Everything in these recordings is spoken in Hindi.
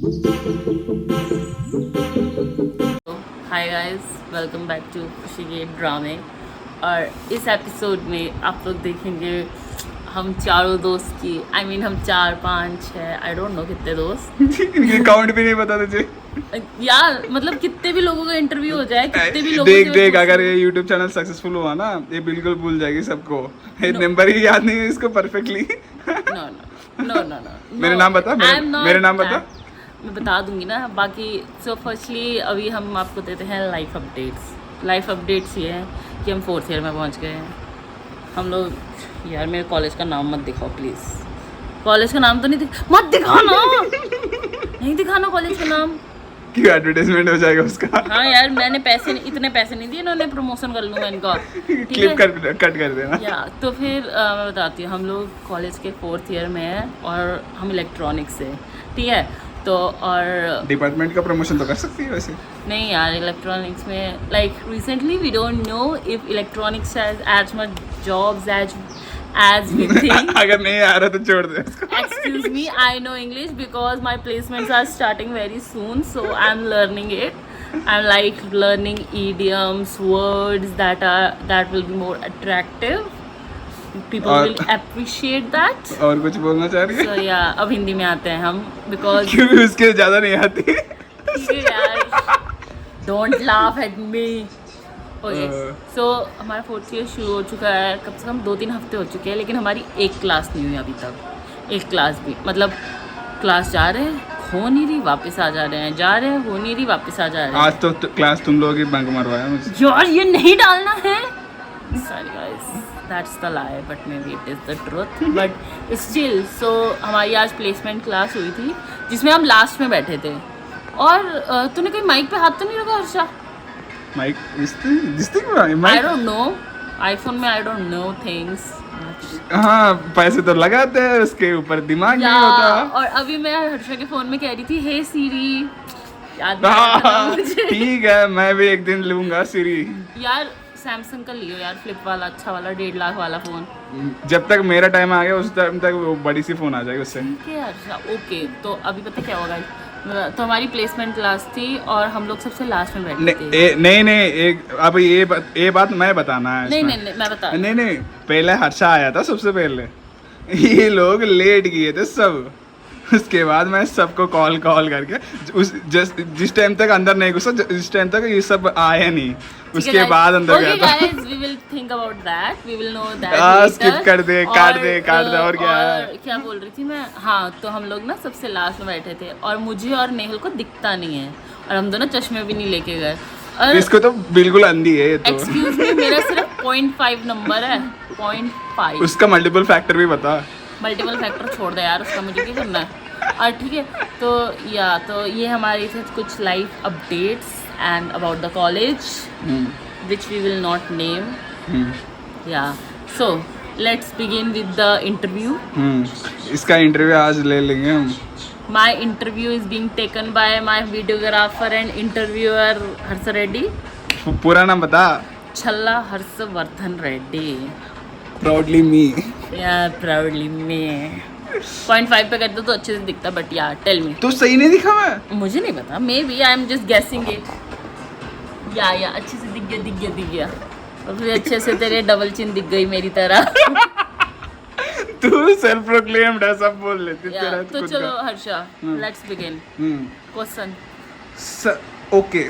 Hi guys, welcome back to Khushi के ड्रामे। और इस एपिसोड में आप लोग देखेंगे हम चारों दोस्त की हम 4 5 6 आई डोंट नो कितने दोस्त ये काउंट भी नहीं पता तुझे। यार मतलब कितने भी लोगं का इंटरव्यू हो जाए, कितने भी लोगों देख से देख मैं अगर ये पूछूं। YouTube चैनल सक्सेसफुल हुआ ना, ये बिल्कुल भूल जाएगी सबको। ये नंबर ही याद नहीं है इसको perfectly. No no no no no मेरे नाम बता, मेरे नाम बता। मैं बता दूंगी ना बाकी। सो फर्स्टली अभी हम आपको देते हैं लाइफ अपडेट्स। लाइफ अपडेट्स ये है कि हम 4th ईयर में पहुंच गए हैं हम लोग। यार मेरे कॉलेज का नाम मत दिखाओ प्लीज़। कॉलेज का नाम तो नहीं मत दिखाना। नहीं दिखाना कॉलेज का नाम। क्यों एडवर्टाइजमेंट हो जाएगा उसका? हाँ यार, मैंने इतने पैसे नहीं दिए, इन्होंने प्रमोशन कर लूँगा इनका। ठीक है, क्लिप कट कर देना। या तो फिर मैं बताती हूँ। हम लोग कॉलेज के 4th ईयर में हैं और हम इलेक्ट्रॉनिक्स से, ठीक है। तो और डिपार्टमेंट का प्रमोशन तो कर सकती है वैसे। नहीं यार, इलेक्ट्रॉनिक्स में like recently we don't know if electronics has as much jobs as we think. अगर नहीं आ रहा तो छोड़ दे उसको। Excuse me, I know English because my placements are starting very soon, so I'm learning it. I'm like learning idioms, words that will be more attractive. People और- will appreciate that. और कुछ बोलना चाह रही है? So yeah, अब हिंदी में आते हैं हम because क्योंकि उसके ज्यादा नहीं आती। ठीक है यार, don't laugh at me. Okay so हमारा 4th ईयर शुरू हो चुका है, कम से कम 2-3 हफ्ते हो चुके हैं, लेकिन हमारी एक क्लास नहीं हुई अभी तक। एक क्लास भी मतलब क्लास जा रहे हैं, हो नहीं रही, वापस आ जा रहे हैं, जा रहे हैं, हो नहीं रही, वापस आ जा रहे हैं। आज तो क्लास तुम लोगों की बंक मरवाया मुझे। यार ये नहीं डालना है। Sorry guys, that's the lie but maybe it is the truth but still. So हमारी आज प्लेसमेंट क्लास हुई थी जिसमें हम लास्ट में बैठे थे। और तूने कोई माइक पे हाथ तो नहीं रखा Harsha? Mike I mike don't know, iPhone में आई डोंट नो थिंग्स। हाँ, पैसे तो लगाते हैं, उसके ऊपर दिमाग नहीं होता। और अभी मैं हर्षा के फोन में कह रही थी हे सीरी, याद नहीं आ रहा मुझे। ठीक है, मैं भी एक दिन लूंगा सीरी। यार सैमसंग का लियो यार, फ्लिप वाला अच्छा वाला 1.5 लाख वाला फोन। जब तक मेरा टाइम आ गया उस टाइम तक वो बड़ी सी फोन आ जाएगी उससे। ठीक है हर्षा, ओके। तो अभी पता क्या होगा, तो हमारी प्लेसमेंट क्लास थी और हम लोग सबसे लास्ट में बैठे थे। नहीं, एक अब ये बात मैं बताना है नहीं इसमें। नहीं नहीं, मैं बता नहीं, पहले हर्षा आया था सबसे पहले। ये लोग लेट गए थे सब। उसके बाद मैं सबको कॉल करके जिस टाइम तक अंदर नहीं घुसा, जिस टाइम तक ये सब आए नहीं, उसके बाद अंदर गया था। we will think about that, we will know that skip later. कर दे, काट दे और क्या है। और क्या बोल रही थी मैं? हाँ, तो हम लोग ना सबसे लास्ट में बैठे थे और मुझे और नेहल को दिखता नहीं है और हम दोनों चश्मे भी नहीं लेके गए। और इसको तो बिल्कुल अंधी है ये तो। एक्सक्यूज मी, मेरा सिर्फ 0.5 नंबर है, 0.5। उसका मल्टीपल फैक्टर भी बता। मल्टीपल फैक्टर छोड़ दे यार, उसका मुझे क्या करना है। और ठीक है, तो ये हमारी थे कुछ life updates and about the college which we will not name. Yeah, so let's begin with the interview. इसका इंटरव्यू आज ले लेंगे हम। My interview is being taken by my videographer and interviewer Harsa Reddy. पूरा नाम बता। Challa Harsavarthan Reddy. प्राउडली मी। Yeah, proudly me. 0.5 पे कर दो तो अच्छे से दिखता, बट यार टेल मी। तो सही नहीं दिखा मैं? मुझे नहीं पता, maybe I am just guessing it. या अच्छे से दिख गया और फिर अच्छे से तेरे डबल चिन दिख गई मेरी तरह। तू सेल्फ प्रोक्लेम्ड है, सब बोल लेती या, तेरा तो खुद चलो का। Harsha, let's begin. Question. Okay,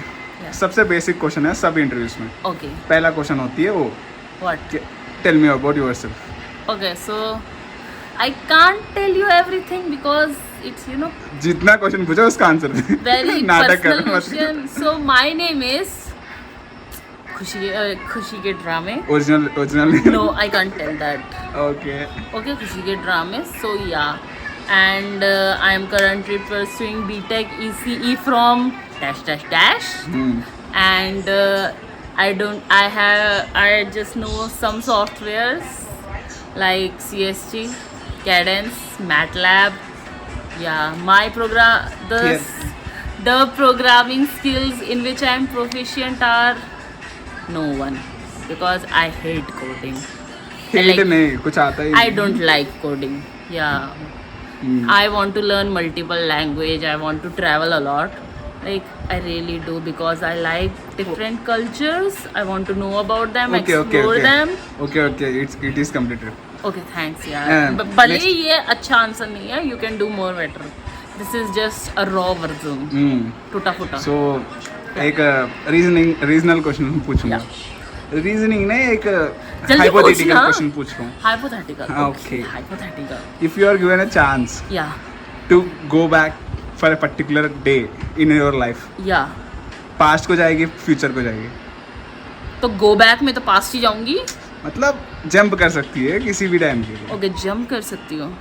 सबसे बेसिक क्वेश्चन है सब इंटरव्यूज में। ओके, पहला क्वेश्चन होती है वो, what? Tell me about yourself. Okay, so I can't tell you everything because it's जितना क्वेश्चन पूछा उसका आंसर दे। वेरी नाटक पर्सनल कर मत। Question. So my name is Khushi के ड्रामे। Original no, I can't tell that. Okay. Okay, Khushi के ड्रामे. So yeah, and I am currently pursuing BTech ECE from dash. And I just know some softwares like CSG, Cadence, MATLAB. Yeah, the programming skills in which I am proficient are no one because I hate coding. Hate नहीं, कुछ आता ही I don't like coding. Yeah. I want to learn multiple language. I want to travel a lot. Like I really do because I like different cultures. I want to know about them, explore them. Okay. It is completed. Okay, thanks यार. And भले next- ये अच्छा आंसर नहीं है. You can do more better. This is just a raw version. टूटा फूटा. So एक रीजनल क्वेश्चन पूछूंगा. रीजनिंग नहीं, एक हाइपोथेटिकल क्वेश्चन पूछ रहा हूँ. Hypothetical. Okay. Hypothetical. If you are given a chance Yeah. to go back for a particular day in your life, Yeah. Past को जाएगी, फ्यूचर को जाएगी? तो गो बैक में तो पास्ट ही जाऊंगी. मतलब जंप कर सकती है किसी भी टाइम के लिए. ओके, जंप कर सकती हूँ.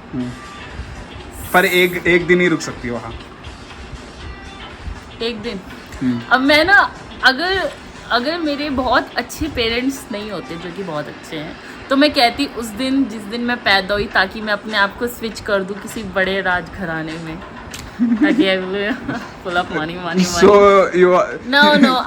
पर एक दिन ही रुक सकती है वहाँ. एक दिन. अब मैं ना अगर मेरे बहुत अच्छे पेरेंट्स नहीं होते, जो कि बहुत अच्छे हैं, तो मैं कहती उस दिन जिस दिन मैं पैदा हुई, ताकि मैं अपने आप को स्विच कर दूं किसी बड़े राजघराने में, ताकि full of money. So you are No,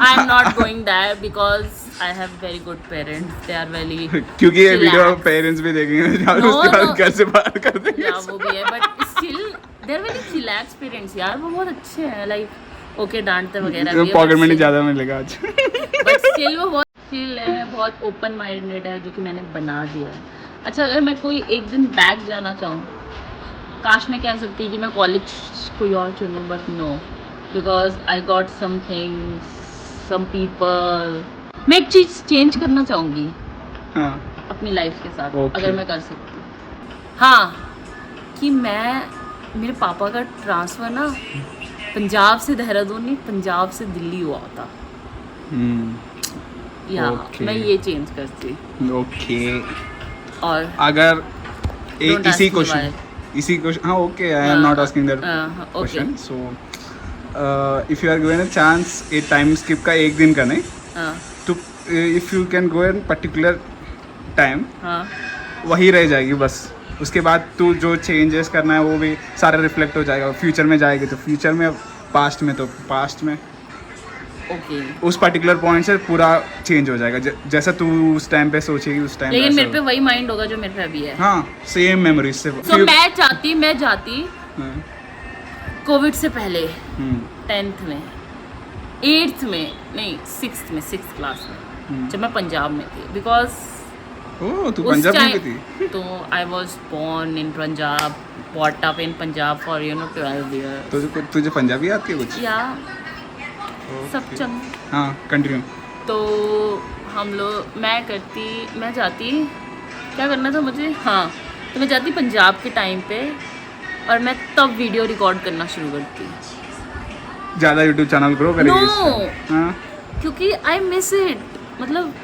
I am not going there because I have very good parents. They are very क्योंकि ये वीडियो chillax. पेरेंट्स भी देखेंगे और No, उसके बाद no. घर से बाहर कर देंगे. या वो भी है, but still they are very chillax parents यार. वो बहुत अच्छे हैं. लाइक ओके, डांटते वगैरह भी है, पॉकेट but मनी still- ज़्यादा मिलेगा आज. बट स्टिल वो बहुत चिल है, बहुत ओपन माइंडेड है, जो कि मैंने बना दिया है. अच्छा, अगर मैं कोई एक दिन बैक जाना चाहूँ, काश मैं कह सकती कि मैं कॉलेज कोई और चुनूँ, but no, because I got something, some people. मैं एक चीज़ चेंज करना चाहूँगी हाँ. अपनी लाइफ के साथ. Okay. अगर मैं कर सकती हूँ, हाँ, कि मैं मेरे पापा का ट्रांसफ़र ना पंजाब से देहरादून नहीं, पंजाब से दिल्ली हुआ होता. या Okay. मैं ये चेंज करती. ओके. और अगर Don't इसी ask me why. क्वेश्चन हाँ, okay, I am not asking that okay. Question. So if you are given a chance a time skip का एक दिन का नहीं, तो if you can go in particular time, हाँ. वही रह जाएगी बस. उसके बाद तू जो चेंजेस करना है वो भी सारा रिफ्लेक्ट हो जाएगा. फ्यूचर में जाएगी तो फ्यूचर में, पास्ट में तो पास्ट में. ओके. उस पर्टिकुलर पॉइंट से पूरा चेंज हो जाएगा. जैसा तू उस टाइम पे सोचेगी उस टाइम लेकिन मेरे पे वही माइंड होगा जो मेरे पे अभी है. हाँ, सेम मेमोरीज से. तो मैं जाती कोविड से पहले 10th में, 8th में नहीं, 6th क्लास में, जब मैं पंजाब में थी. बिकॉज ओह, तू पंजाब में थी? तो I was born in Punjab, brought up in Punjab for 12 years. तुझे पंजाबी आती है कुछ? या सब चंग. हाँ, कंटिन्यू. तो मैं जाती, क्या करना था मुझे, हाँ, तो मैं जाती पंजाब के टाइम पे, और मैं तब वीडियो रिकॉर्ड करना शुरू करती. ज़्यादा यूट्यूब चैनल ग्रो करेगी No. इससे. हाँ. क्योंकि आई मिस इट. मतलब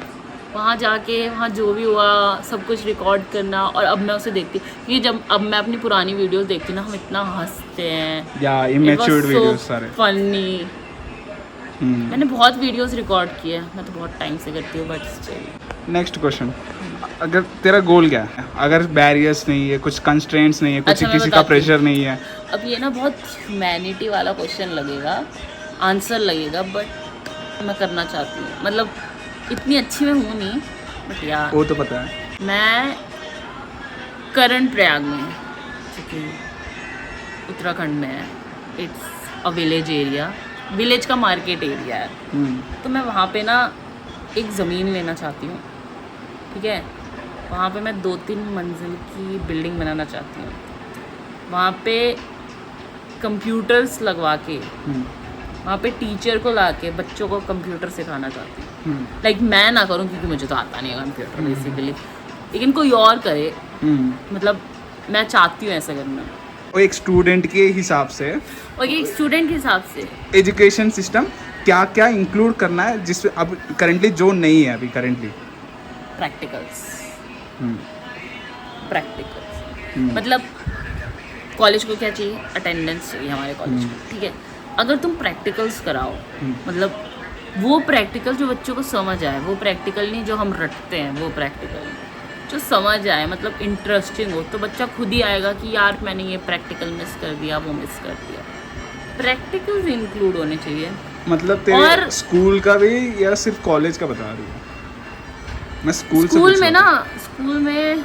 वहाँ जाके वहाँ जो भी हुआ सब कुछ रिकॉर्ड करना, और अब मैं उसे देखती, ये जब अब मैं अपनी पुरानी वीडियोस देखती ना, हम इतना हंसते हैं. या इमेच्योर्ड वीडियोस सारे. फनी. मैंने बहुत वीडियोस रिकॉर्ड किए हैं. मैं तो बहुत टाइम से करती हूँ, बट स्टिल. Next question. अगर तेरा गोल क्या है, अगर बैरियर्स नहीं है, कुछ कंस्ट्रेंट्स नहीं है, कुछ अच्छा, मैं किसी का बताती प्रेशर नहीं है. अब ये ना बहुत ह्यूमैनिटी वाला क्वेश्चन लगेगा, आंसर लगेगा, बट मैं करना चाहती हूँ. मतलब इतनी अच्छी मैं हूँ नहीं, बट यार वो तो पता है. मैं करण प्रयाग में, जो कि उत्तराखंड में है. It's a village area, village का मार्केट एरिया है. तो मैं वहाँ पे ना एक ज़मीन लेना चाहती हूँ. ठीक है, वहाँ पे मैं 2-3 मंजिल की बिल्डिंग बनाना चाहती हूँ. वहाँ पे कंप्यूटर्स लगवा के, वहाँ पे टीचर को ला के बच्चों को कंप्यूटर सिखाना चाहती हूँ. लाइक मैं ना करूँ, क्योंकि मुझे तो आता नहीं है कंप्यूटर बेसिकली, लेकिन कोई और करे. मतलब मैं चाहती हूँ ऐसा करना. वो एक स्टूडेंट के हिसाब से, और ये एक स्टूडेंट के हिसाब से एजुकेशन सिस्टम क्या क्या इंक्लूड करना है जिसमें अब करेंटली जो नहीं है अभी करेंटली. प्रैक्टिकल्स. मतलब कॉलेज को क्या चाहिए, अटेंडेंस चाहिए हमारे कॉलेज को. ठीक है, अगर तुम प्रैक्टिकल्स कराओ, मतलब वो प्रैक्टिकल जो बच्चों को समझ आए, वो प्रैक्टिकल नहीं जो हम रटते हैं, वो प्रैक्टिकल जो समझ आए, मतलब इंटरेस्टिंग हो, तो बच्चा खुद ही आएगा कि यार मैंने ये प्रैक्टिकल मिस कर दिया, वो मिस कर दिया. प्रैक्टिकल्स इंक्लूड होने चाहिए. मतलब तेरे स्कूल का भी या सिर्फ कॉलेज का बता रही हूँ? मैं स्कूल में ना, स्कूल में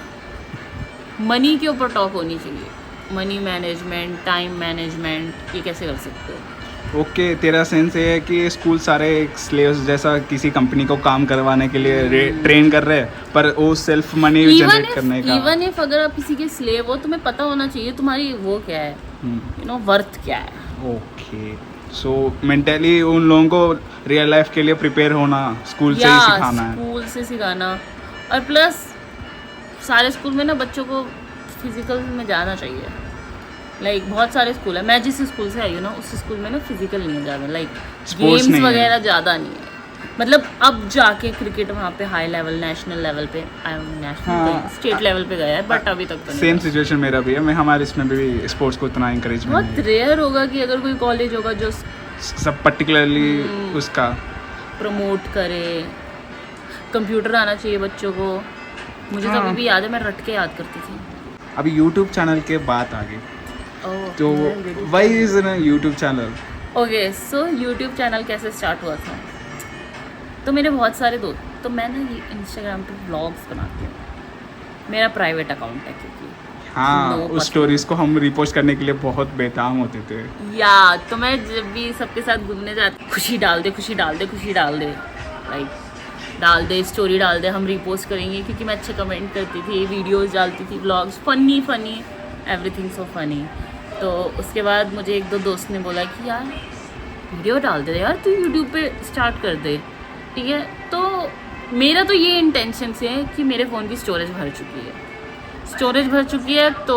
मनी के ऊपर टॉक होनी चाहिए. मनी मैनेजमेंट, टाइम मैनेजमेंट, ये कैसे कर सकते हो? ओके, तेरा सेंस ये है कि स्कूल सारे स्लेव्स जैसा किसी कंपनी को काम करवाने के लिए ट्रेन कर रहे हैं, पर वो सेल्फ मनी जनरेट करने का। इवन इफ अगर आप किसी के स्लेव हो, तुम्हें पता होना चाहिए तुम्हारी वो क्या है, यू नो, वर्थ क्या है। ओके, सो मेंटली उन लोगों को रियल लाइफ के लिए प्रिपेयर होना स्कूल से ही सिखाना है। स्कूल से सिखाना, और प्लस सारे स्कूल में ना बच्चों को फिजिकल में जाना चाहिए। लाइक बहुत सारे स्कूल है, मैं जिस स्कूल से आई हूँ ना उस स्कूल में ना फिजिकल नहीं है ज़्यादा, लाइक Sports गेम्स नहीं है। वगैरह ज़्यादा नहीं है। मतलब अब जाके क्रिकेट वहाँ पे हाई लेवल, नेशनल लेवल पे, हाँ, स्टेट लेवल पे गया है, बट अभी तक तो नहीं सेम गया। सिचुएशन मेरा भी है। मैं हमारे इसमें भी स्पोर्ट्स को इतना इंकरेजमेंट बहुत नहीं रेयर होगा कि अगर कोई कॉलेज होगा जो है। सब पर्टिकुलरली उसका प्रमोट करे। कंप्यूटर आना चाहिए बच्चों को। मुझे तो हाँ। अभी भी याद है, मैं रट के याद करती थी। अभी यूट्यूब चैनल के बात आ गई, ओह, तो why is an YouTube channel? Okay, so YouTube channel कैसे स्टार्ट हुआ था? तो मेरे बहुत सारे दोस्त, तो मैं ना ये इंस्टाग्राम पे व्लॉग्स बनाती हूँ। मेरा प्राइवेट अकाउंट है क्योंकि हाँ, No उस स्टोरीज को हम रिपोस्ट करने के लिए बहुत बेताम होते थे। या तो मैं जब भी सबके साथ घूमने जाती, खुशी डाल दे, खुशी डाल दे, खुशी डाल दे, लाइक डाल दे, स्टोरी डाल दे, हम रिपोस्ट करेंगे, क्योंकि मैं अच्छे कमेंट करती थी, वीडियोस डालती थी, vlogs, funny funny, everything so funny. तो उसके बाद मुझे एक दो दोस्त ने बोला कि यार वीडियो डाल दे यार, तू यूट्यूब पे स्टार्ट कर दे, ठीक है। तो मेरा तो ये इंटेंशन से है कि मेरे फ़ोन की स्टोरेज भर चुकी है, तो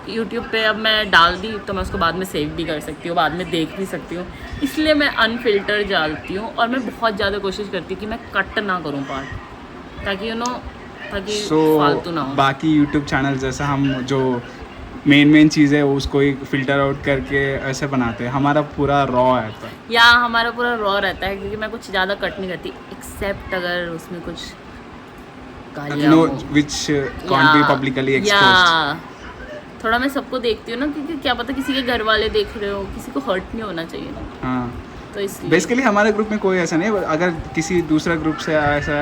यूट्यूब पे अब मैं डाल दी तो मैं उसको बाद में सेव भी कर सकती हूँ, बाद में देख भी सकती हूँ, इसलिए मैं अनफिल्टर डालती हूँ। और मैं बहुत ज़्यादा कोशिश करती हूँ कि मैं कट ना करूँ पार्ट, ताकि ताकि फालतू ना हो। बाकी यूट्यूब चैनल जैसा हम जो मेन चीज़ है उसको ही फिल्टर आउट करके ऐसे बनाते हैं, हमारा पूरा रॉ है पर। या हमारा पूरा रॉ रहता है, क्योंकि मैं कुछ ज़्यादा कट नहीं करती, एक्सेप्ट अगर उसमें कुछ गालियाँ नो, हो। Which can't be publicly exposed. थोड़ा मैं सबको देखती हूँ ना, क्योंकि क्या पता किसी के घर वाले देख रहे हो, किसी को हर्ट नहीं होना चाहिए ना, हाँ, तो इसलिए। बेसिकली हमारे ग्रुप में कोई ऐसा नहीं है, अगर किसी दूसरा ग्रुप से ऐसा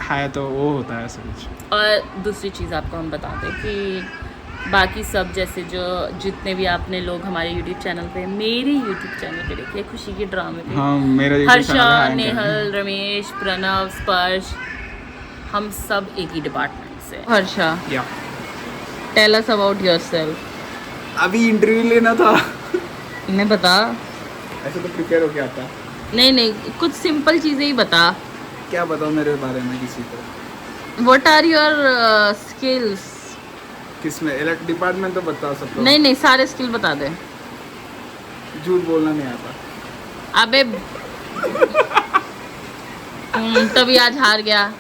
है तो वो होता है ऐसा कुछ। और दूसरी चीज़ आपको हम बताते हैं कि बाकी सब जैसे जो जितने भी आपने लोग हमारे यूट्यूब चैनल पे, मेरे यूट्यूब चैनल पे देखे, खुशी के ड्रामे पे, हाँ, मेरा YouTube हर्षा, channel है, नेहल, रमेश, प्रणव, स्पर्श, हम सब एक ही डिपार्टमेंट से। हर्षा, या टेल अस अबाउट योरसेल्फ। अभी इंटरव्यू लेना था। मैं बता। ऐसे तो प्रिपेयर होके आता। नहीं, कुछ सिंपल चीज़ें ही बता। क्या बताओ मेरे बारे में किसी को? What are your skills? किसमें? इलेक्ट डिपार्टमेंट तो बता सकता हूँ। नहीं, सारे स्किल बता दे। झूठ बोलना नहीं आता। अबे तभी आज हार गया।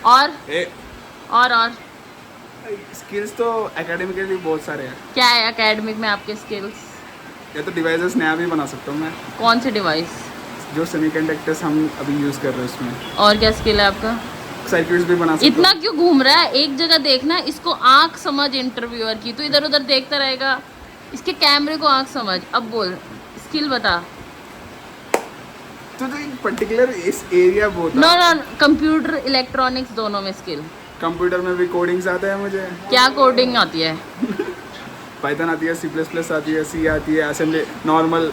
और स्किल्स तो एकेडमिकली बहुत सारे हैं। क्या है एकेडमिक में आपके स्किल्स? या तो डिवाइसेस नया भी बना सकता हूँ मैं, कौन से डिवाइस? जो सेमीकंडक्टर्स हम अभी यूज़ कर रहे हैं उसमें। और क्या स्किल है आपका? सर्किट्स भी बना सकता इतना हूँ। क्यों घूम रहा है? एक जगह देखना, इसको आंख समझ इंटरव्यूअर की, तो इधर उधर देखता रहेगा, इसके कैमरे को आंख समझ। अब बोल, स्किल बता। तो एक पर्टिकुलर इस एरिया बहुत नो, कंप्यूटर इलेक्ट्रॉनिक्स दोनों में स्किल। कंप्यूटर में भी कोडिंग्स आता है मुझे। क्या कोडिंग आती है? पाइथन आती है, C++ आती है, C आती है, असेंबली नॉर्मल।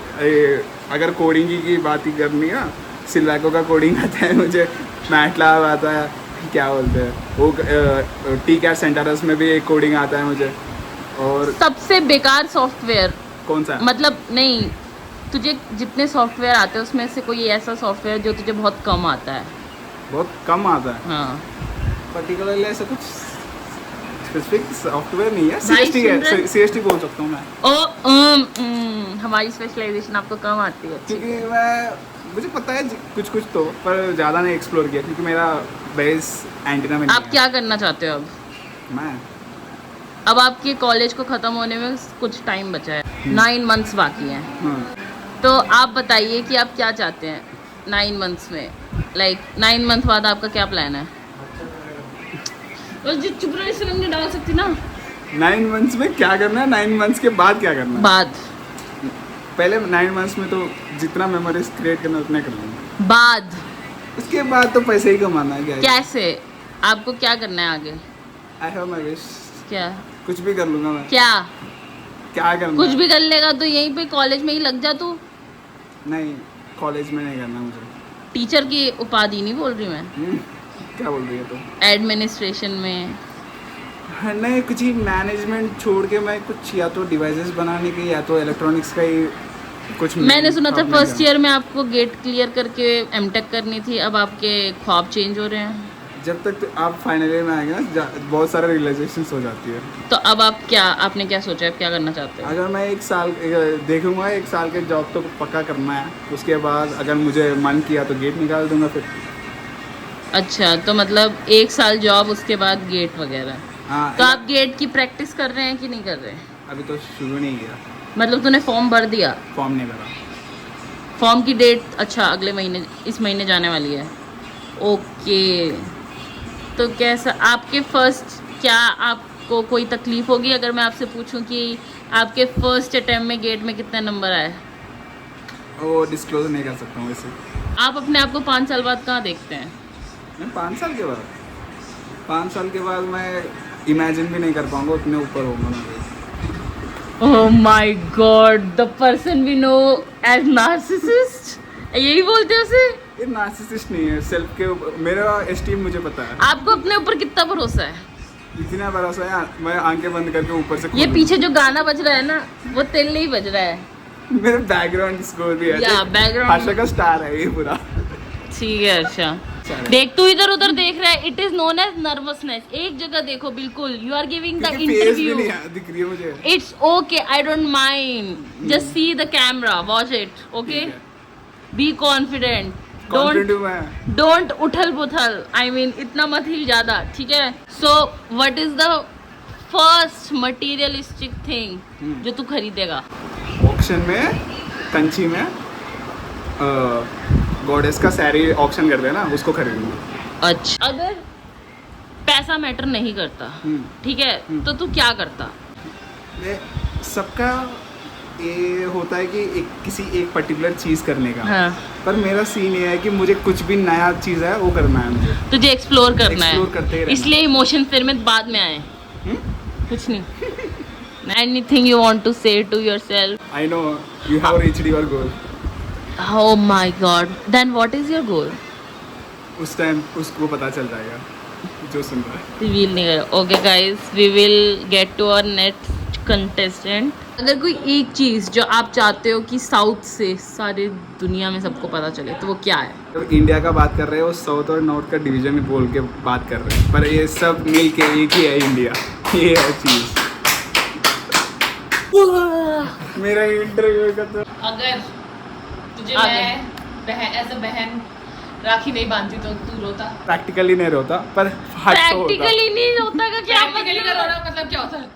अगर कोडिंग की बात ही करनी है, सिल्वैको का कोडिंग आता है मुझे, मैटलैब आता है, क्या बोलते हैं वो, TCAD सेंटरस में भी एक कोडिंग आता है मुझे। और सबसे बेकार सॉफ्टवेयर कौन सा? मतलब नहीं, तुझे जितने सॉफ्टवेयर आते हैं उसमें से कोई ऐसा सॉफ्टवेयर जो तुझे बहुत कम आता है? बहुत कम आता है। हाँ, पर्टिकुलरली ऐसा कुछ स्पेसिफिक सॉफ्टवेयर नहीं है। भाई CST सुन रहे? है, CST बोल सकता हूँ मैं, हमारी स्पेशलाइजेशन आपको कम आती है। क्योंकि मुझे पता है कुछ तो, पर ज़्यादा नहीं एक्सप्लोर किया, क्योंकि मेरा बेस एंटीना में नहीं आप क्या करना चाहते हो अब? मैं अब आपके कॉलेज को ख़त्म होने में कुछ टाइम बचा है, 9 मंथ्स बाकी हैं। हाँ, तो आप बताइए कि आप क्या चाहते हैं 9 मंथ्स में? लाइक 9 मंथ बाद आपका क्या प्लान है? जो चुप रहे इसलिए नहीं डाल सकती ना। 9 मंथ्स में क्या करना है, 9 मंथ्स के बाद क्या करना है? बाद पहले 9 मंथ्स में तो जितना मेमोरीज क्रिएट करना है उतना कर लूँगा। बाद उसके बाद तो पैसे ही कमाना है। क्या कैसे? आपको क्या करना है आगे? I have my wish. क्या? कुछ भी कर लूँगा मैं। क्या? क्या करना कुछ है? भी कर लेगा तो यहीं पे कॉलेज में ही लग जा तू। नहीं, कॉलेज में नहीं करना मुझे। टीचर की उपाधि नहीं बोल रही मैं, क्या बोल रही है तो? एडमिनिस्ट्रेशन में। नहीं, कुछ ही मैनेजमेंट छोड़ के मैं कुछ या तो डिवाइसेस बनाने की या तो इलेक्ट्रॉनिक्स का ही कुछ। मैंने सुना था अपने फर्स्ट का। ईयर में आपको गेट क्लियर करके एमटेक करनी थी, अब आपके ख्वाब चेंज हो रहे हैं। जब तक तो आप फाइनल ईयर में आएंगे ना, बहुत सारे रियलाइजेशन हो जाती है। तो अब आपने क्या सोचा है, क्या करना चाहते हो? अगर मैं 1 साल देखूंगा, 1 साल के जॉब तो पक्का करना है। उसके बाद अगर मुझे मन किया तो गेट निकाल दूंगा फिर। अच्छा, तो मतलब 1 साल जॉब, उसके बाद गेट वगैरह। हाँ, तो आप गेट की प्रैक्टिस कर रहे हैं कि नहीं कर रहे? अभी तो शुरू नहीं किया, मतलब तूने फॉर्म भर दिया? फॉर्म नहीं भरा। फॉर्म की डेट अच्छा अगले महीने, इस महीने जाने वाली है। ओके, तो कैसा आपके फर्स्ट, क्या आपको कोई तकलीफ होगी अगर मैं आपसे पूछूं कि आपके फर्स्ट अटेम्प्ट में गेट में कितने नंबर आए? वो डिस्क्लोज नहीं कर सकता हूँ वैसे। आप अपने आप को 5 साल बाद कहाँ देखते हैं? मैं 5 साल के बाद, 5 साल के बाद मैं इमेजिन भी नहीं कर पाऊंगा, उतने ऊपर होगा मैं। Oh my God, the person we know as narcissist, यही बोलते हैं उसे? ये नार्सिसिस्ट नहीं है, सेल्फ के ऊपर मेरा एस्टीम मुझे पता है। आपको अपने ऊपर कितना भरोसा है? इतना भरोसा है, मैं आंखें बंद करके ऊपर से ये पीछे जो गाना बज रहा है ना, वो तेरे लिए ही बज रहा है। मेरे बैकग्राउंड स्कोर भी है। या बैकग्राउंड भाषा का स्टार है ये पूरा। ठीक है। अच्छा, देख तू इधर उधर देख रहा है, it is known as nervousness. एक जगह देखो, बिल्कुल यू आर गिविंग द क्योंकि फेस भी इंटरव्यू। नहीं दिख रही है मुझे। It's okay, I don't mind, just see the camera, watch it, okay? Be confident, confident हूँ मैं। डोंट उठल पुथल, आई मीन इतना मत हिल ज्यादा, ठीक है? So what is the first materialistic thing जो तू खरीदेगा? ऑक्शन में, कंची में गॉडेस का सारी ऑक्शन करते हैं ना, उसको खरीदूंगा। अच्छा, अगर पैसा मैटर नहीं करता, ठीक है, तो तू क्या करता? ये सबका ये होता है कि किसी एक पर्टिकुलर चीज करने का। हाँ। पर मेरा सीन ये है कि मुझे कुछ भी नया चीज है वो करना है मुझे। तुझे एक्सप्लोर करना Explore करते ही है, रहना। इसलिए इमोशन फिर में बाद में आए। कुछ नहीं। Anything you want to say to yourself? I know you have reached your goal. Oh my God. Then what is your goal? उस टाइम उसको पता चल जाएगा जो सुन रहा है। Reveal नहीं करो। Okay guys, we will get to our next contestant. अगर कोई एक चीज़ जो आप चाहते हो कि साउथ से सारी दुनिया में सबको पता चले, तो वो क्या है? तो इंडिया का बात कर रहे हो, साउथ और नॉर्थ का डिवीजन बोल के बात कर रहे हैं, पर ये सब मिल के एक ही है इंडिया। ये है चीज। मेरा इंटरव्यू का तो अगर तुझे आगे। मैं एज अ बहन राखी नहीं बांधती तो तू रोता? प्रैक्टिकली नहीं रोता, पर हार्ट तो होता। प्रैक्टिकली नहीं होता का क्या प्रैक्टिकली का रोना मतलब क्या होता है?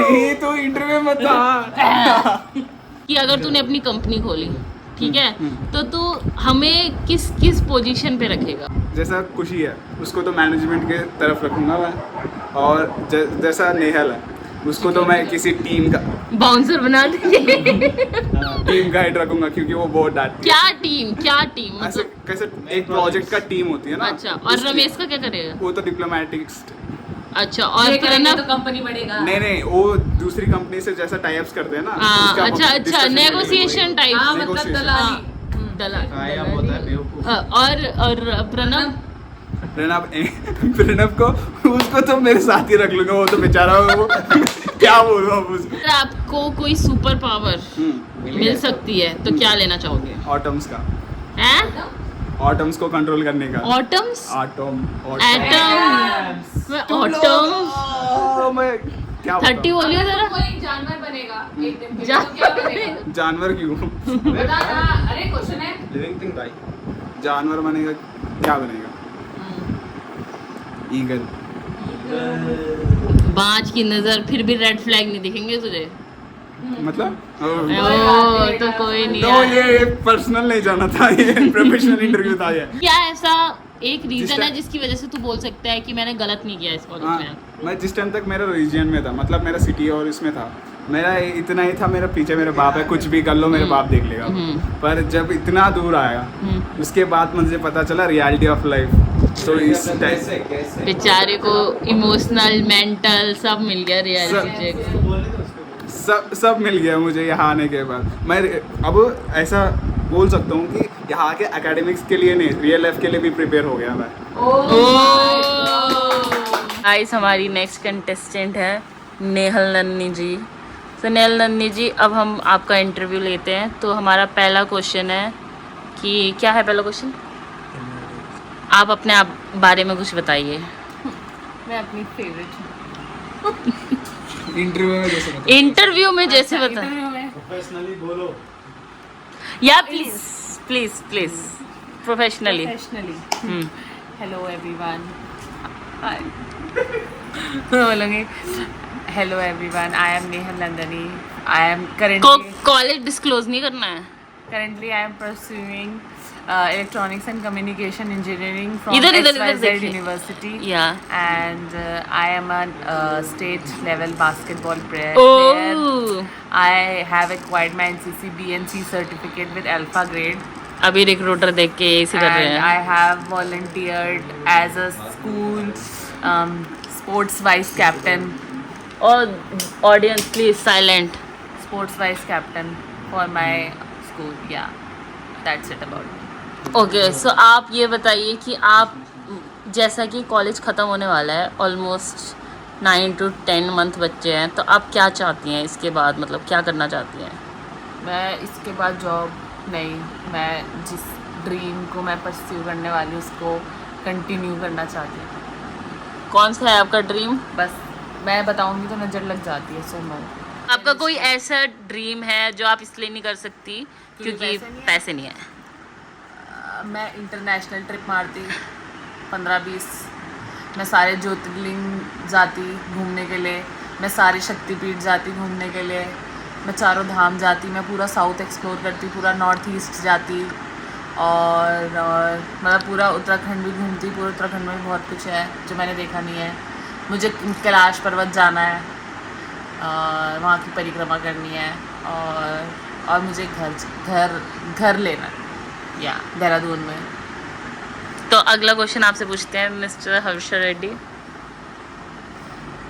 नहीं तो इंटरव्यू में था। कि अगर तूने अपनी कंपनी खोली, ठीक है, तो तू हमें किस किस पोजीशन पे रखेगा? जैसा खुशी है उसको तो मैनेजमेंट के तरफ रखूंगा मैं, और जैसा नेहल है उसको तो मैं किसी टीम का बाउंसर बना देंगे। टीम गाइड रखूंगा, क्योंकि वो बहुत डांटती है। क्या टीम ऐसे मतलब? कैसे एक प्रोजेक्ट का टीम होती है ना। अच्छा, और रमेश का क्या करेगा? वो तो डिप्लोमेटिक्स। अच्छा, और ये करेंगे प्रणव? तो कंपनी बढ़ेगा। नहीं वो दूसरी कंपनी से जैसा टाइप्स करते हैं ना। हाँ, उसका अच्छा discussion नेगोशिएशन हाँ टाइप। मतलब Negotiation। दलाली। दलाल। और प्रणव? प्रणव को उसको तो मेरे साथ ही रख लूंगा, वो तो बेचारा वो क्या बोलूं अब उसको। अगर आपको कोई सुपर पावर मिल सकती है तो क्या लेना चाहोगे? ऑटम्स का, हैं? ऑटम्स को कंट्रोल करने का। ऑटम्स? एटम। मैं क्या 30 बोलियो जरा। कोई जानवर बनेगा एक दिन के लिए, जानवर तो क्या बनेगा? जानवर क्यों? बता ना, अरे क्वेश्चन है। लिविंग थिंग भाई। जानवर बनेगा, क्या बनेगा? ईगल। बाज की नजर, फिर भी रेड फ्लैग नहीं दिखेंगे तुझे? मतलब ओ, तो कोई नहीं तो यार। ये पर्सनल नहीं जाना था, ये प्रोफेशनल इंटरव्यू था ये। क्या ऐसा एक रीजन है टाइम- जिसकी वजह से तू बोल सकता है कि मैंने गलत नहीं किया इस कॉलेज हाँ, में? मैं जिस टाइम तक मेरा रीजन में था, मतलब मेरा सिटी और इसमें था, मेरा इतना ही था, मेरा पीछे मेरे बाप है, कुछ भी कर लो मेरे बाप देख लेगा। पर जब इतना दूर आया, उसके बाद मुझे पता चला रियलिटी ऑफ लाइफ। तो इस टाइम बेचारे को इमोशनल, मेंटल सब मिल गया रियलिटी चेक। सब मिल गया मुझे यहाँ आने के बाद। मैं अब ऐसा बोल सकता हूँ कि यहाँ के एकेडमिक्स के लिए नहीं, रियल लाइफ के लिए भी प्रिपेयर हो गया मैं। गाइस हमारी नेक्स्ट कंटेस्टेंट है नेहल नन्नी जी। तो नेहल नन्नी जी, अब हम आपका इंटरव्यू लेते हैं। तो हमारा पहला क्वेश्चन है कि क्या है पहला क्वेश्चन? आप अपने आप बारे में कुछ बताइए। मैं अपनी फेवरेट हूँ। इंटरव्यू में जैसे बता इंटरव्यू में जैसे बता इंटरव्यू में प्रोफेशनली बोलो या please please please professionally. Hello everyone. Hi. मैं बोलूँगी hello everyone, I am Nehal Nandani. I am currently college disclose नहीं करना है। I am pursuing electronics and communication engineering from इधर XYZ देखिए। University. Yeah. And I am a state level basketball player. Oh. I have acquired my NCC BNC certificate with alpha grade. अभी रिक्रूटर देख के इसी कर रहे And हैं। I have volunteered as a school sports vice captain. और audience please silent. Sports vice captain for my school. Yeah, that's it about me. Okay so आप ये बताइए कि आप, जैसा कि कॉलेज ख़त्म होने वाला है, ऑलमोस्ट 9 to 10 मंथ बच्चे हैं, तो आप क्या चाहती हैं इसके बाद, मतलब क्या करना चाहती हैं? मैं इसके बाद जॉब नहीं, मैं जिस ड्रीम को मैं परस्यू करने वाली हूँ उसको कंटिन्यू करना चाहती हूँ। कौन सा है आपका ड्रीम? बस मैं बताऊँगी तो नज़र लग जाती है, सो नो। आपका कोई ऐसा ड्रीम है जो आप इसलिए नहीं कर सकती क्योंकि पैसे नहीं है? मैं इंटरनेशनल ट्रिप मारती 15-20, मैं सारे ज्योतिर्लिंग जाती घूमने के लिए, मैं सारे शक्तिपीठ जाती घूमने के लिए, मैं चारों धाम जाती, मैं पूरा साउथ एक्सप्लोर करती, पूरा नॉर्थ ईस्ट जाती और मतलब पूरा उत्तराखंड भी घूमती। पूरे उत्तराखंड में बहुत कुछ है जो मैंने देखा नहीं है। मुझे कैलाश पर्वत जाना है और वहाँ की परिक्रमा करनी है और मुझे घर लेना है या देहरादून में। तो अगला क्वेश्चन आपसे पूछते हैं मिस्टर हर्ष रेड्डी।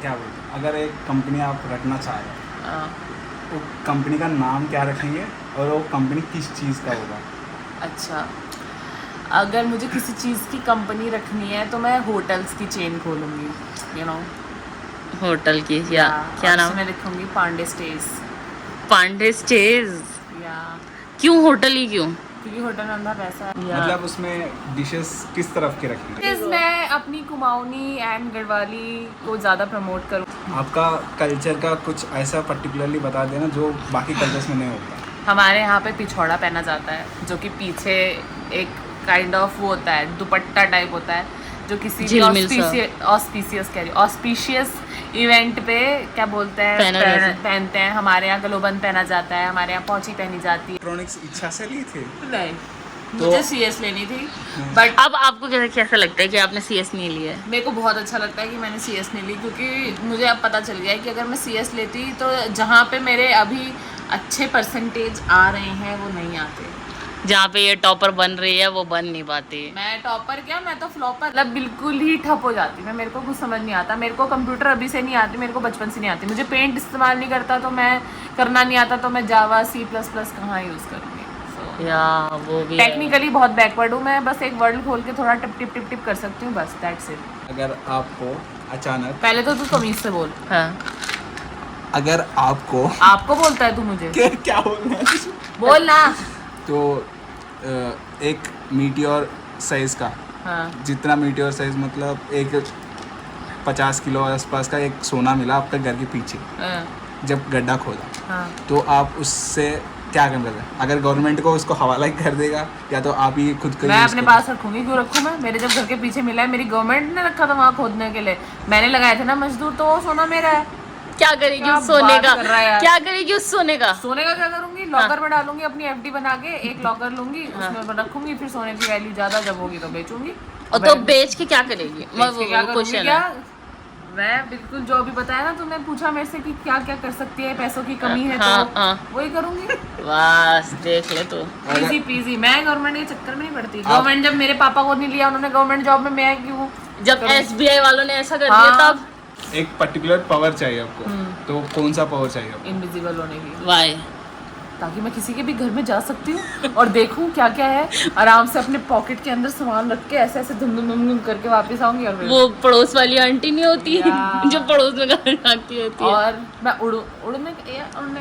क्या बोलते हैं, अगर एक कंपनी आप रखना चाह रहे हो, वो कंपनी का नाम क्या रखेंगे और वो कंपनी किस चीज़ का होगा? अच्छा, अगर मुझे किसी चीज़ की कंपनी रखनी है तो मैं होटल्स की चेन खोलूँगी, यू नो। होटल की या क्या नाम? मैं लिखूँगी पांडे स्टेज। पांडे स्टेज। या क्यों होटल ही क्यों? क्योंकि होटल में अंधा पैसा है। मतलब उसमें डिशेस किस तरफ के रखेंगे? मैं अपनी कुमाऊनी एंड गढ़वाली को ज़्यादा प्रमोट करूँ। आपका कल्चर का कुछ ऐसा पर्टिकुलरली बता देना जो बाकी कल्चर्स में नहीं होता। हमारे यहाँ पे पिछौड़ा पहना जाता है जो कि पीछे एक काइंड ऑफ वो होता है, दुपट्टा टाइप होता है, जो किसी भी ऑस्पिशियस इवेंट पे क्या बोलते हैं पहनते हैं। हमारे यहाँ गलोबंद पहना जाता है, हमारे यहाँ पौची पहनी जाती है। इलेक्ट्रॉनिक्स इच्छा से ली थी? नहीं, तो मुझे CS लेनी थी, बट अब आपको कैसा लगता है कि आपने CS नहीं लिया है? मेरे को बहुत अच्छा लगता है कि मैंने CS नहीं ली, क्योंकि मुझे अब पता चल गया है कि अगर मैं CS लेती तो जहाँ पे मेरे अभी अच्छे परसेंटेज आ रहे हैं वो नहीं आते। जहाँ पे ये टॉपर बन रही है वो बन नहीं पाती। मैं टॉपर क्या, मैं तो फ्लॉपर, मतलब बिल्कुल ही ठप हो जाती मैं। मेरे को कुछ समझ नहीं आता, मेरे को कंप्यूटर अभी से नहीं आती, मेरे को बचपन से नहीं आती। मुझे पेंट इस्तेमाल नहीं करता तो मैं करना नहीं आता, तो मैं जावा C++ कहाँ यूज़ करूँगी? या वो भी टेक्निकली बहुत बैकवर्ड हूँ मैं, बस एक वर्ड खोल के थोड़ा टिप कर सकती हूँ, बस दैट्स इट। अगर आपको अचानक, पहले तो तू तमीज से बोल। हाँ। अगर आपको बोलता है तू मुझे? क्या बोलना है? बोल ना। तो एक मीटियोर साइज का, हाँ। जितना मीटियोर साइज मतलब एक 50 किलो आसपास का एक सोना मिला आपके घर के पीछे, जब गड्ढा खोदा, हाँ। तो आप उससे क्या करना है? अगर गवर्नमेंट को उसको हवाला ही कर देगा या तो आप ही खुद मैं अपने पास रखूंगी। क्यों रखूँ मैं? मेरे जब घर के पीछे मिला है, मेरी गवर्नमेंट ने रखा था वहाँ खोदने के लिए, मैंने लगाए थे ना मजदूर, तो वो सोना मेरा है। क्या करेगी क्या उस सोने बात का? कर रहा है यार? क्या करेगी उस सोने का? सोने का क्या करूंगी? लॉकर में डालूंगी, अपनी FD बना के एक लॉकर लूंगी, उसमें रखूंगी, फिर सोने की वैल्यू ज्यादा जब होगी तो बेचूंगी। और तो बेच के क्या करेगी? बेच के क्या करूंगी? क्वेश्चन क्या है। मैं बिल्कुल जो अभी बताया ना, तुमने पूछा मेरे से कि क्या क्या कर सकती है, पैसों की कमी है हाँ, तो हाँ। वही करूंगी। बस देख ले तो। Easy PG. मैं गवर्नमेंट के चक्कर में नहीं पड़ती। गवर्नमेंट जब मेरे पापा को नहीं लिया उन्होंने गवर्नमेंट जॉब में, मैं क्यों? जब SBI वालों ने ऐसा कर दिया तब एक पर्टिकुलर पावर चाहिए आपको, तो कौन सा पावर चाहिए आपको? इनविजिबल होने की, वाई? ताकि मैं किसी के भी घर में जा सकती हूँ और देखूँ क्या क्या है, आराम से अपने पॉकेट के अंदर सामान रख के ऐसे ऐसे धुम धुम धुम धुम करके वापस आऊंगी। और वो पड़ोस वाली आंटी नहीं होती या। जो पड़ोस में घर रखती होती है। और मैं उड़ने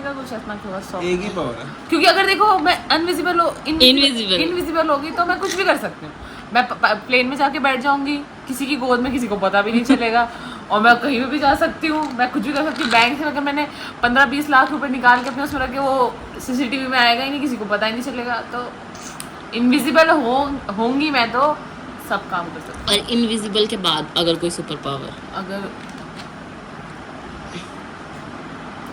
का कुछ इतना थोड़ा शौक एक ही पावर है। क्योंकि अगर देखो मैं इनविजिबल Invisible। इनविजिबल होगी तो मैं कुछ भी कर सकती हूँ। मैं प्लेन में जाके बैठ जाऊंगी, किसी की गोद में, किसी को पता भी नहीं चलेगा। और मैं कहीं भी जा सकती हूँ, मैं कुछ भी कर सकती हूँ। बैंक से अगर मैंने 15-20 लाख रुपए निकाल के अपने उसमें रखे, वो सीसीटीवी में आएगा ही नहीं, किसी को पता ही नहीं चलेगा। तो इनविजिबल होंगी मैं तो सब काम कर सकती और इनविजिबल के बाद अगर कोई सुपर पावर, हूँ। अगर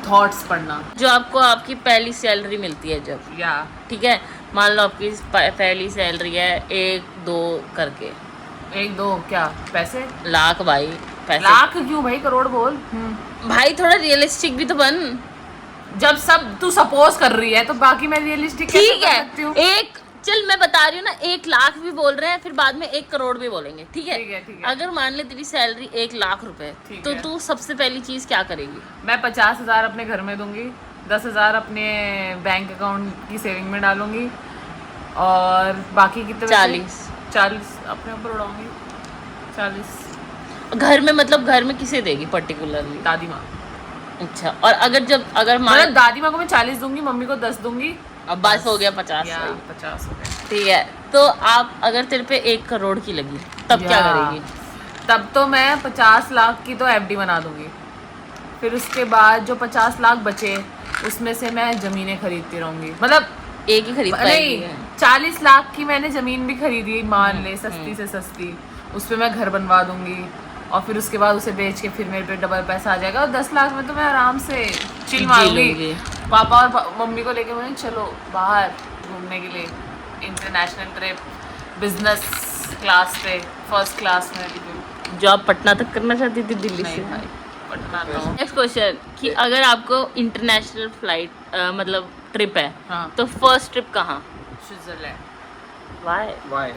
थॉट्स पढ़ना, जो आपको आपकी पहली सैलरी मिलती है जब, या ठीक है, मान लो आपकी पहली सैलरी है 1-2 करके, 1-2 क्या पैसे, लाख भाई, पैसे लाख क्यों भाई, करोड़ बोल। भाई, थोड़ा रियलिस्टिक भी तो बन। जब सब तू सपोज कर रही है तो बाकी मैं रियलिस्टिक कैसे ठीक कर है, सकती हूँ? एक, चल मैं बता रही हूँ ना, 1 लाख भी बोल रहे हैं, फिर बाद में 1 करोड़ भी बोलेंगे, ठीक है? ठीक है। अगर मान ले तेरी सैलरी 1 लाख रुपए, ठीक तो है। तू सबसे पहली चीज क्या करेगी? मैं 50,000 अपने घर में दूंगी, 10,000 अपने बैंक अकाउंट की सेविंग में डालूंगी, और बाकी कितने बचे? 40 अपने ऊपर उड़ाऊंगी। 40 घर में, मतलब घर में किसे देगी पर्टिकुलरली? दादी माँ, अच्छा, और अगर मतलब मान, दादी माँ को मैं 40 दूंगी, मम्मी को 10 दूंगी, अब बस हो गया 50, या सही। 50 हो गए। ठीक है, तो आप अगर तेरे पे 1 करोड़ की लगी, तब क्या या, करेगी? तब तो मैं 50 लाख की तो एफडी बना दूंगी। फिर उसके बाद जो 50 लाख बचे, उसमें से मैं जमीनें खरीदती रहूंगी। मतलब एक ही खरीद पाएगी? नहीं, 40 लाख की मैंने जमीन भी खरीदी, मान ले सस्ती से सस्ती, उस पर मैं घर बनवा दूंगी, और फिर उसके बाद उसे बेच के फिर मेरे पे डबल पैसा आ जाएगा। और 10 लाख में तो मैं आराम से चिल जी मारूंगी। लूंगी। पापा और मम्मी को लेके मैं, चलो बाहर घूमने के लिए, इंटरनेशनल ट्रिप, बिजनेस क्लास पे, फर्स्ट क्लास में। जो आप पटना तक करना चाहती थी दिल्ली नहीं से? भाई, पटना तो नेक्स्ट क्वेश्चन, कि अगर आपको इंटरनेशनल फ्लाइट मतलब ट्रिप है, हाँ, तो फर्स्ट ट्रिप कहाँ? स्विट्जरलैंड। वाई?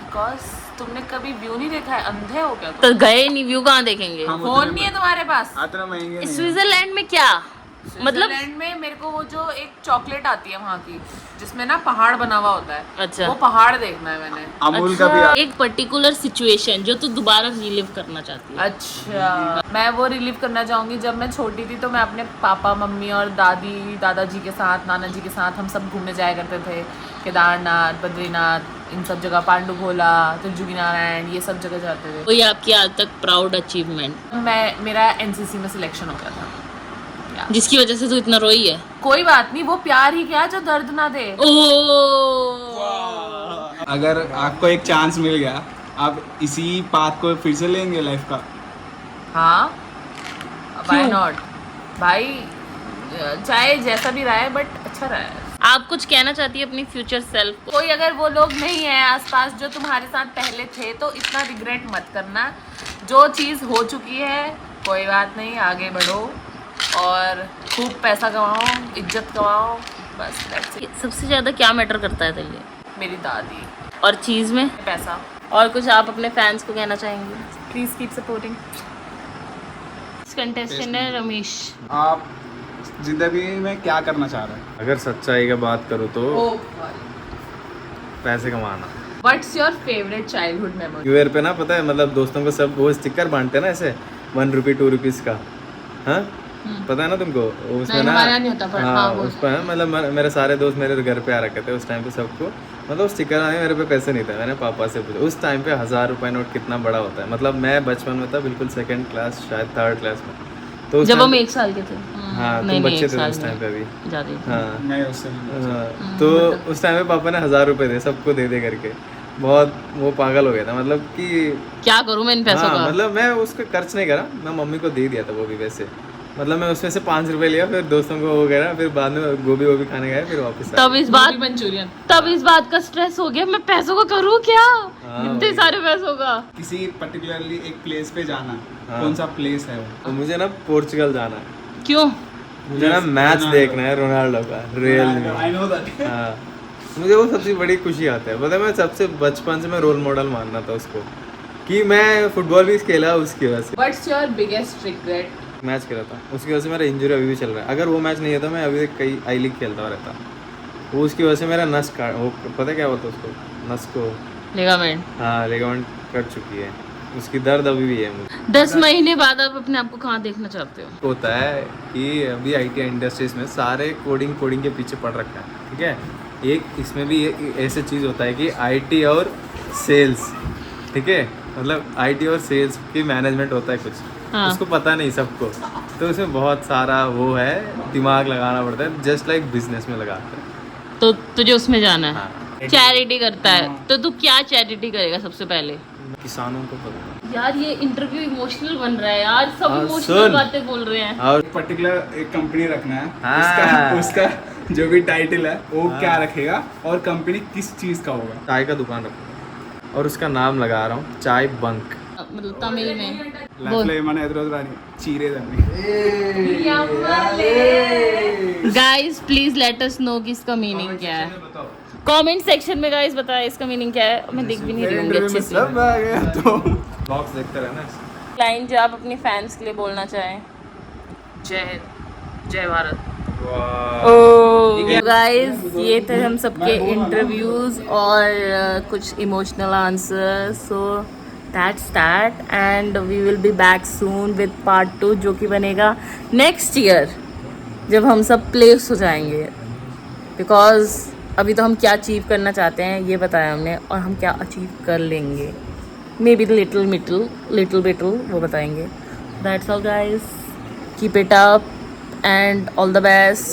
बिकॉज तुमने कभी व्यू नहीं देखा है, अंधे हो क्या तुम? तो गए नहीं, व्यू कहाँ देखेंगे? हम फोन नहीं है तुम्हारे पास? इतना महंगे नहीं है। स्विट्जरलैंड में क्या, मतलब? स्विट्जरलैंड में मेरे को वो जो एक चॉकलेट आती है वहाँ की, जिसमें ना पहाड़ बना हुआ होता है, अच्छा। वो पहाड़ देखना है मैंने। अमूल का भी एक पर्टिकुलर सिचुएशन जो तू दोबारा रिलीव करना चाहती है? अच्छा, मैं वो रिलीव करना चाहूंगी, जब मैं छोटी थी तो मैं अपने पापा, मम्मी और दादाजी के साथ, नाना जी के साथ हम सब घूमने जाया करते थे। केदारनाथ, बद्रीनाथ, इन सब जगह, पांडु भोला, तुलजुगी नारायण, ये सब जगह जाते थे। कोई आपकी आज तक प्राउड अचीवमेंट मेरा एनसीसी में सिलेक्शन हो गया था। जिसकी वजह से तू इतना रोई है? कोई बात नहीं, वो प्यार ही क्या जो दर्द ना दे। अगर आपको एक चांस मिल गया, आप इसी पाथ को फिर से लेंगे लाइफ का? हाँ, व्हाई नॉट भाई, चाहे जैसा भी रहा है बट अच्छा रहा है। आप कुछ कहना चाहती है अपनी फ्यूचर सेल्फ को? कोई अगर वो लोग नहीं है आसपास जो तुम्हारे साथ पहले थे, तो इतना रिग्रेट मत करना। जो चीज़ हो चुकी है कोई बात नहीं, आगे बढ़ो और खूब पैसा कमाओ, इज्जत कमाओ, बस that's it। सबसे ज्यादा क्या मैटर करता है तेरे लिए? मेरी दादी, और चीज में? पैसा। और कुछ आप अपने फैंस को कहना चाहेंगे? Please keep supporting. कंटेस्टेंट है रमेश। आप जिंदगी में क्या करना चाह रहे हैं? अगर सच्चाई की बात करूँ तो पैसे कमाना। What's your favourite childhood memory? New year पे ना, पता है, मतलब दोस्तों को सब वो स्टिकर बांटते हैं ना, ऐसे 1 रुपये 2 रुपीज़ का। हाँ, पता है ना तुमको? उसमें नहीं, ना, हमारे यहाँ नहीं होता, पर हाँ, वो उस पर है, मतलब मेरे सारे दोस्त मेरे घर पे आ रखे थे उस टाइम पे सबको, मतलब स्टिकर आने मेरे पे पैसे नहीं थे। मैंने पापा से पूछा, उस टाइम पे 1000 रुपये नोट कितना बड़ा होता है। मतलब मैं बचपन में था, बिल्कुल 2nd क्लास, शायद 3rd क्लास में। तो उस जब time हम पे- 1 साल के थे। हाँ, नहीं, तुम नहीं, बच्चे 1 थे साल उस टाइम पे अभी। ज्यादा। हाँ मैं उससे हाँ, तो उस टाइम पे पापा ने 1000 रुपये दे, सबको दे दे करके। बहुत वो पागल हो गया था, मतलब कि क्या करूं मैं इन पैसों हाँ, का? मतलब मैं उसको खर्च नहीं करा, मैं मम्मी को दे दिया था वो भी पैसे। मतलब मैं उसमें से 5 रुपए लिया, फिर दोस्तों को हो गया, फिर बाद में गोभी वोभी खाने गए, फिर वापस तब इस बात मंचूरियन। तब इस बात का स्ट्रेस हो गया, मैं पैसों को करूं क्या? हाँ, इतने वही। सारे पैसों का। किसी पर्टिकुलरली एक प्लेस पे जाना, हाँ। कौन सा प्लेस है वो? तो मुझे ना पोर्चुगल जाना है, क्यों? मुझे ना मैच देखना है रोनाल्डो का रियल में। I know that. हाँ, मुझे वो सबसे बड़ी खुशी आता है। पता है, मैं सबसे बचपन से मैं रोल मॉडल मानना था उसको, कि मैं फुटबॉल भी खेला उसकी वजह से। What's your biggest regret? Match खेला था उसकी वजह से मेरा इंजरी अभी भी चल रहा है। अगर वो मैच नहीं होता मैं अभी तक कई आई लीग खेलता रहता। वो उसकी वजह से मेरा नस काट, वो पता क्या होता है उसको, नस को, लिगामेंट। हाँ लिगामेंट कट चुकी है। उसकी दर्द अभी भी है मुझे। 10 महीने बाद आप अपने आप को कहाँ देखना चाहते हो? होता है कि अभी आईटी इंडस्ट्रीज में सारे कोडिंग के पीछे पड़ रखा है, ठीक है। एक इसमें भी ऐसे चीज़ होता है कि आईटी और सेल्स, ठीक है, मतलब आईटी और सेल्स की मैनेजमेंट होता है कुछ, हाँ। उसको पता नहीं सबको, तो उसमें बहुत सारा वो है, दिमाग लगाना पड़ता है, जस्ट लाइक बिजनेस में लगाते हैं। तो तुझे उसमें जाना है। हाँ। चैरिटी करता है तो तू क्या चैरिटी करेगा सबसे पहले? किसानों को पता। यार ये इंटरव्यू इमोशनल बन रहा है यार, सब हाँ, इमोशनल सुन। बातें बोल रहे हैं। और पर्टिकुलर एक कंपनी रखना है, हाँ। उसका जो भी टाइटल है वो क्या रखेगा और कंपनी किस चीज़ का होगा। चाय का दुकान रखूँगा और उसका नाम लगा रहा हूँ चाय बंक। मतलब तमिल में लाइफले మన ఎదురురాని చీరేదండి। Guys please let us know कि इसका मीनिंग क्या है। कमेंट सेक्शन में गाइस बताएं इसका मीनिंग क्या है। मैं देख भी नहीं रही हूँ अच्छे से। सब आ गया तो ब्लॉग्स देखते रहना। लाइन जो आप अपने फैंस के लिए बोलना चाहें। जय हिंद, जय भारत। गाइस ये थे हम सबके इंटरव्यूज और कुछ emotional answer. So that's that and we will be back soon with part 2 जो कि बनेगा नेक्स्ट ईयर जब हम सब प्लेस हो जाएंगे। बिकॉज अभी तो हम क्या अचीव करना चाहते हैं ये बताया हमने और हम क्या अचीव कर लेंगे, मे बी लिटिल बिटल वो बताएंगे। That's all guys, keep it up and all the best,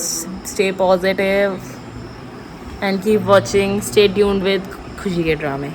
stay positive and keep watching, stay tuned with खुशी के ड्रामे।